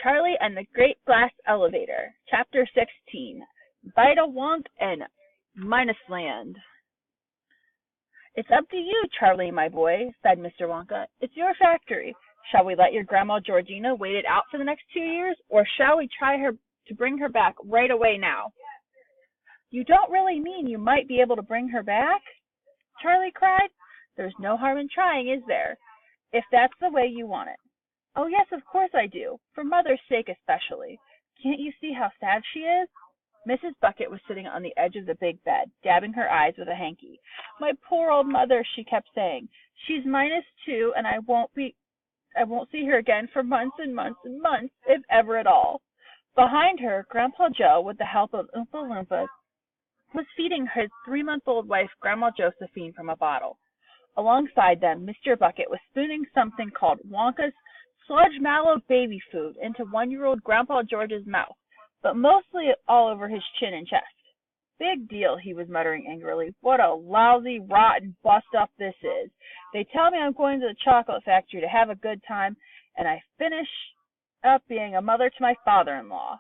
Charlie and the Great Glass Elevator, Chapter 16, Vita-Wonk and Minusland. It's up to you, Charlie, my boy, said Mr. Wonka. It's your factory. Shall we let your Grandma Georgina wait it out for the next 2 years, or shall we try to bring her back right away now? You don't really mean you might be able to bring her back? Charlie cried. There's no harm in trying, is there, if that's the way you want it? Oh, yes, of course I do, for Mother's sake especially. Can't you see how sad she is? Mrs. Bucket was sitting on the edge of the big bed, dabbing her eyes with a hanky. My poor old mother, she kept saying. She's -2, and I won't see her again for months and months and months, if ever at all. Behind her, Grandpa Joe, with the help of Oompa Loompas, was feeding his 3-month-old wife, Grandma Josephine, from a bottle. Alongside them, Mr. Bucket was spooning something called Wonka's sludge mallow baby food into 1-year-old Grandpa George's mouth, but mostly all over his chin and chest. Big deal, he was muttering angrily. What a lousy, rotten bust-up this is. They tell me I'm going to the chocolate factory to have a good time, and I finish up being a mother to my father-in-law.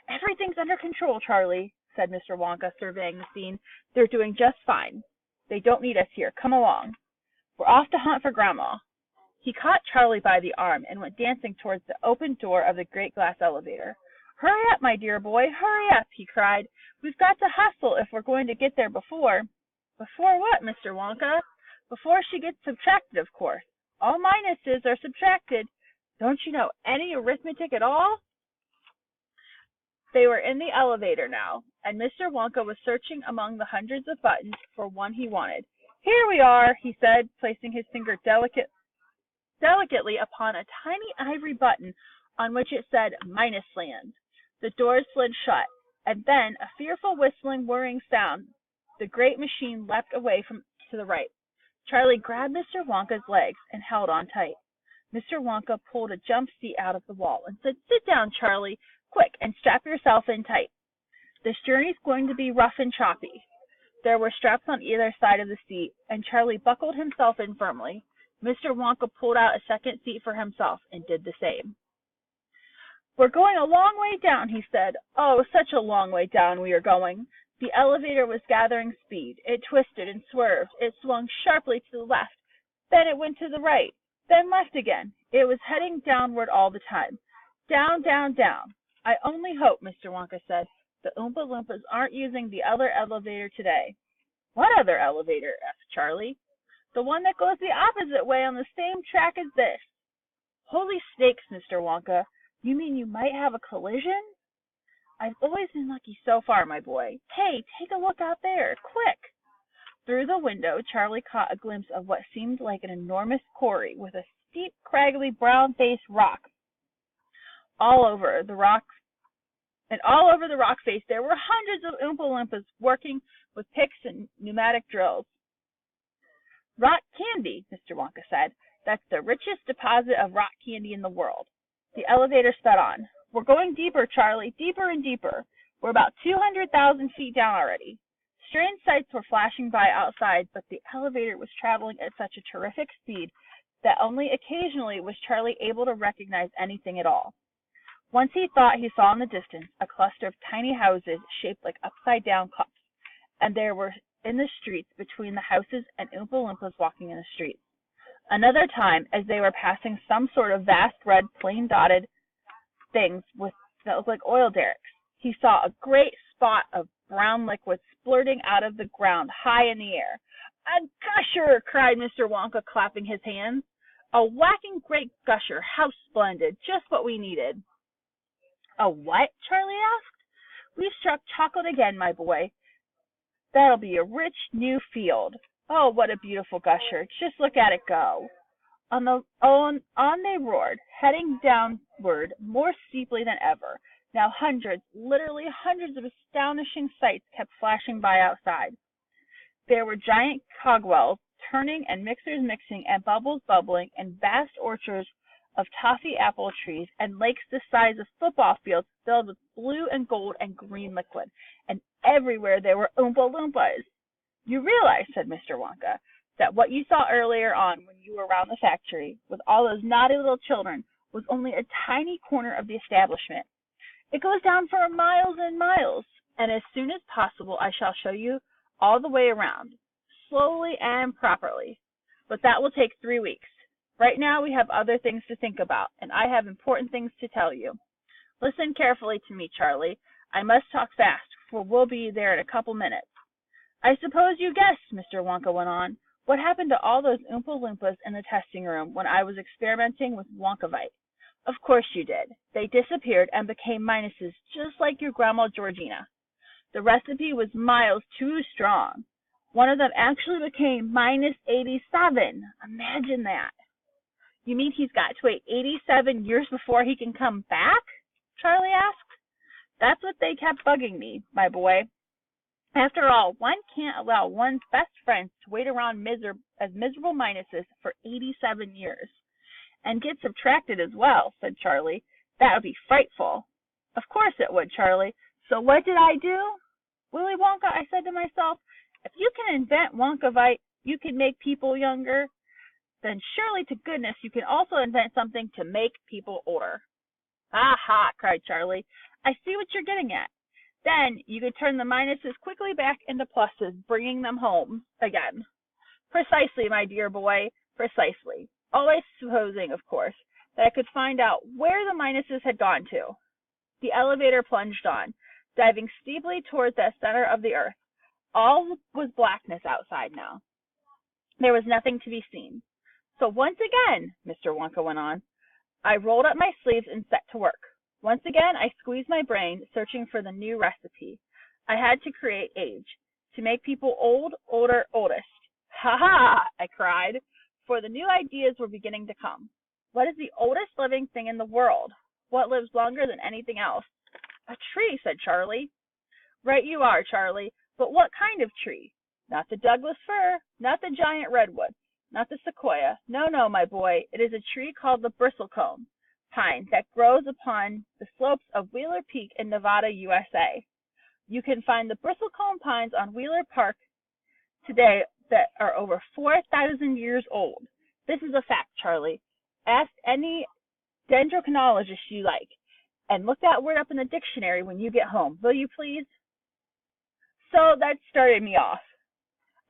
Everything's under control, Charlie, said Mr. Wonka, surveying the scene. They're doing just fine. They don't need us here. Come along. We're off to hunt for Grandma. He caught Charlie by the arm and went dancing towards the open door of the great glass elevator. Hurry up, my dear boy, hurry up, he cried. We've got to hustle if we're going to get there before. Before what, Mr. Wonka? Before she gets subtracted, of course. All minuses are subtracted. Don't you know any arithmetic at all? They were in the elevator now, and Mr. Wonka was searching among the hundreds of buttons for one he wanted. Here we are, he said, placing his finger delicately upon a tiny ivory button on which it said Minusland. The doors slid shut, and then a fearful whistling, whirring sound. The great machine leapt away to the right. Charlie grabbed Mr. Wonka's legs and held on tight. Mr. Wonka pulled a jump seat out of the wall and said, Sit down, Charlie, quick, and strap yourself in tight. This journey's going to be rough and choppy. There were straps on either side of the seat, and Charlie buckled himself in firmly. Mr. Wonka pulled out a second seat for himself and did the same. We're going a long way down, he said. Oh, such a long way down we are going. The elevator was gathering speed. It twisted and swerved. It swung sharply to the left. Then it went to the right. Then left again. It was heading downward all the time. Down, down, down. I only hope, Mr. Wonka said, the Oompa Loompas aren't using the other elevator today. What other elevator? Asked Charlie. The one that goes the opposite way on the same track as this. Holy snakes, Mr. Wonka. You mean you might have a collision? I've always been lucky so far, my boy. Hey, take a look out there, quick! Through the window, Charlie caught a glimpse of what seemed like an enormous quarry with a steep, craggly, brown-faced rock. All over the rock face there were hundreds of Oompa Loompas working with picks and pneumatic drills. Rock candy, Mr. Wonka said. That's the richest deposit of rock candy in the world. The elevator sped on. We're going deeper, Charlie, deeper and deeper. We're about 200,000 feet down already. Strange sights were flashing by outside, but the elevator was traveling at such a terrific speed that only occasionally was Charlie able to recognize anything at all. Once he thought he saw in the distance a cluster of tiny houses shaped like upside-down cups, and there were in the streets between the houses and Oompa Loompas walking in the streets. Another time, as they were passing some sort of vast red plain-dotted things that looked like oil derricks, he saw a great spot of brown liquid splurting out of the ground high in the air. A gusher! Cried Mr. Wonka, clapping his hands. A whacking great gusher! How splendid! Just what we needed. A what? Charlie asked. We've struck chocolate again, my boy. That'll be a rich new field. Oh, what a beautiful gusher. Just look at it go. On they roared, heading downward more steeply than ever. Now hundreds, literally hundreds of astonishing sights kept flashing by outside. There were giant cogwells turning and mixers mixing and bubbles bubbling and vast orchards of toffee apple trees and lakes the size of football fields filled with blue and gold and green liquid. And everywhere there were Oompa Loompas. You realize, said Mr. Wonka, that what you saw earlier on when you were around the factory with all those naughty little children was only a tiny corner of the establishment. It goes down for miles and miles, and as soon as possible I shall show you all the way around, slowly and properly. But that will take 3 weeks. Right now we have other things to think about, and I have important things to tell you. Listen carefully to me, Charlie. I must talk fast, for we'll be there in a couple minutes. I suppose you guessed, Mr. Wonka went on, what happened to all those Oompa Loompas in the testing room when I was experimenting with Wonkavite. Of course you did. They disappeared and became minuses, just like your Grandma Georgina. The recipe was miles too strong. One of them actually became minus 87. Imagine that. You mean he's got to wait 87 years before he can come back? Charlie asked. That's what they kept bugging me, my boy. After all, one can't allow one's best friends to wait around as miserable minuses for 87 years. And get subtracted as well, said Charlie. That would be frightful. Of course it would, Charlie. So what did I do? Willy Wonka, I said to myself, if you can invent Wonkavite, you can make people younger, then surely to goodness you can also invent something to make people older. Aha, cried Charlie. I see what you're getting at. Then you could turn the minuses quickly back into pluses, bringing them home again. Precisely, my dear boy, precisely. Always supposing, of course, that I could find out where the minuses had gone to. The elevator plunged on, diving steeply toward the center of the earth. All was blackness outside now. There was nothing to be seen. So once again, Mr. Wonka went on, I rolled up my sleeves and set to work. Once again, I squeezed my brain, searching for the new recipe. I had to create age, to make people old, older, oldest. Ha-ha, I cried, for the new ideas were beginning to come. What is the oldest living thing in the world? What lives longer than anything else? A tree, said Charlie. Right you are, Charlie, but what kind of tree? Not the Douglas fir, not the giant redwood, not the sequoia. No, no, my boy, it is a tree called the bristlecone pine that grows upon the slopes of Wheeler Peak in Nevada, USA. You can find the bristlecone pines on Wheeler Park today that are over 4,000 years old. This is a fact, Charlie. Ask any dendrochronologist you like, and look that word up in the dictionary when you get home, will you please? So that started me off.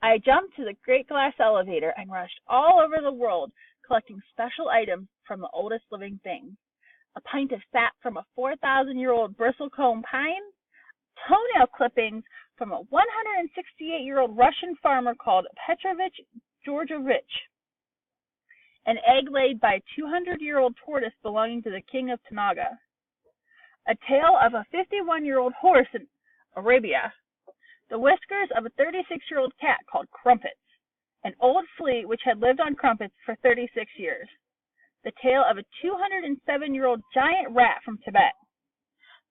I jumped to the great glass elevator and rushed all over the world, collecting special items from the oldest living things. A pint of sap from a 4,000-year-old bristlecone pine, toenail clippings from a 168-year-old Russian farmer called Petrovich Georgievich, an egg laid by a 200-year-old tortoise belonging to the king of Tanaga, a tail of a 51-year-old horse in Arabia, the whiskers of a 36-year-old cat called Crumpets, an old flea which had lived on crumpets for 36 years, the tail of a 207-year-old giant rat from Tibet,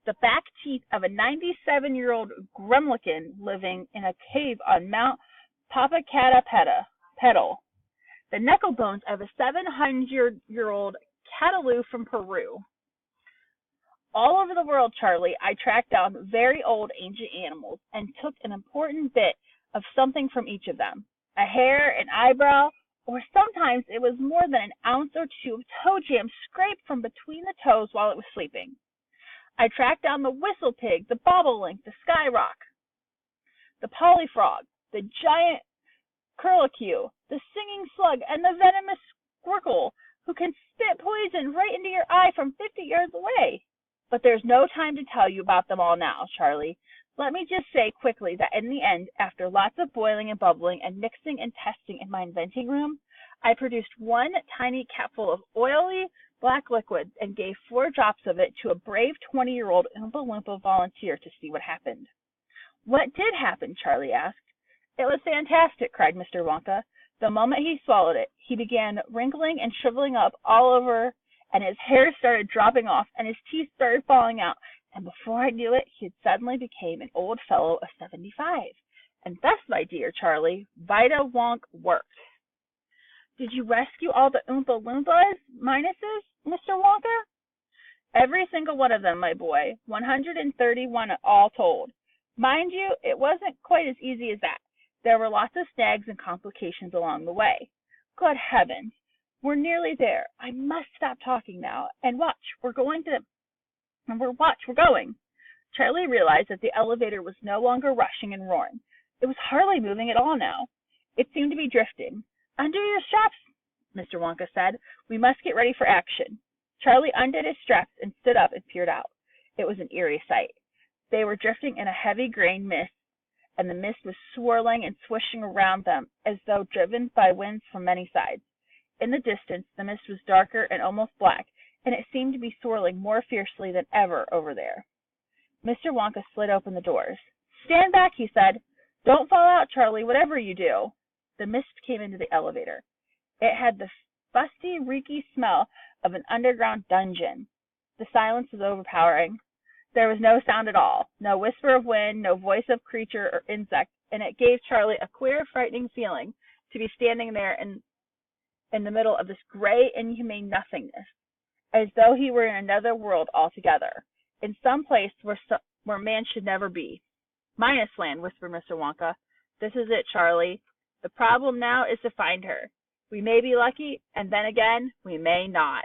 the back teeth of a 97-year-old gremlin living in a cave on Mount Popocatépetl, the knuckle bones of a 700-year-old cataloo from Peru. All over the world, Charlie, I tracked down very old ancient animals and took an important bit of something from each of them, a hair, an eyebrow, or sometimes it was more than an ounce or two of toe jam scraped from between the toes while it was sleeping. I tracked down the whistle pig, the bobolink, the skyrock, the polyfrog, the giant curlicue, the singing slug, and the venomous squircle, who can spit poison right into your eye from 50 yards away. But there's no time to tell you about them all now, Charlie. Let me just say quickly that in the end, after lots of boiling and bubbling and mixing and testing in my inventing room, I produced one tiny capful of oily black liquid and gave 4 drops of it to a brave 20-year-old Oompa Loompa volunteer to see what happened. What did happen? Charlie asked. It was fantastic, cried Mr. Wonka. The moment he swallowed it, he began wrinkling and shriveling up all over, and his hair started dropping off, and his teeth started falling out, and before I knew it, he had suddenly became an old fellow of 75. And thus, my dear Charlie, Vita-Wonk worked. Did you rescue all the Oompa Loompas, minuses, Mr. Wonka? Every single one of them, my boy, 131 all told. Mind you, it wasn't quite as easy as that. There were lots of snags and complications along the way. Good heavens! We're nearly there. I must stop talking now. And watch, we're going. Charlie realized that the elevator was no longer rushing and roaring. It was hardly moving at all now. It seemed to be drifting. Undo your straps, Mr. Wonka said. We must get ready for action. Charlie undid his straps and stood up and peered out. It was an eerie sight. They were drifting in a heavy grain mist, and the mist was swirling and swishing around them as though driven by winds from many sides. In the distance, the mist was darker and almost black, and it seemed to be swirling more fiercely than ever over there. Mr. Wonka slid open the doors. Stand back, he said. Don't fall out, Charlie, whatever you do. The mist came into the elevator. It had the fusty, reeky smell of an underground dungeon. The silence was overpowering. There was no sound at all, no whisper of wind, no voice of creature or insect, and it gave Charlie a queer, frightening feeling to be standing there in the middle of this gray, inhumane nothingness, as though he were in another world altogether, in some place where man should never be. Minas Land, whispered Mr. Wonka. This is it, Charlie. The problem now is to find her. We may be lucky, and then again, we may not.